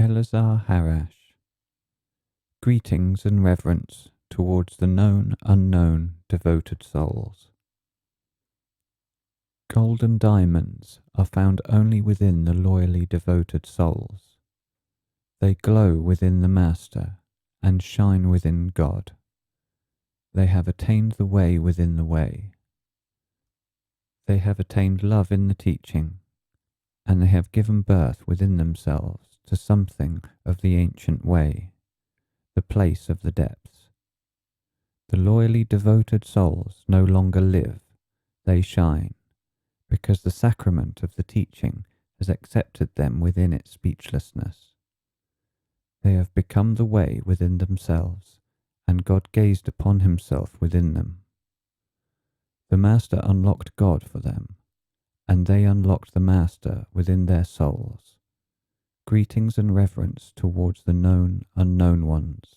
Eleazar Harash. Greetings and reverence towards the known, unknown, devoted souls. Gold and diamonds are found only within the loyally devoted souls. They glow within the Master and shine within God. They have attained the way within the way. They have attained love in the teaching, and they have given birth within themselves to something of the ancient way, the place of the depths. The loyally devoted souls no longer live, they shine, because the sacrament of the teaching has accepted them within its speechlessness. They have become the way within themselves, and God gazed upon himself within them. The Master unlocked God for them, and they unlocked the Master within their souls. Greetings and reverence towards the known, unknown ones.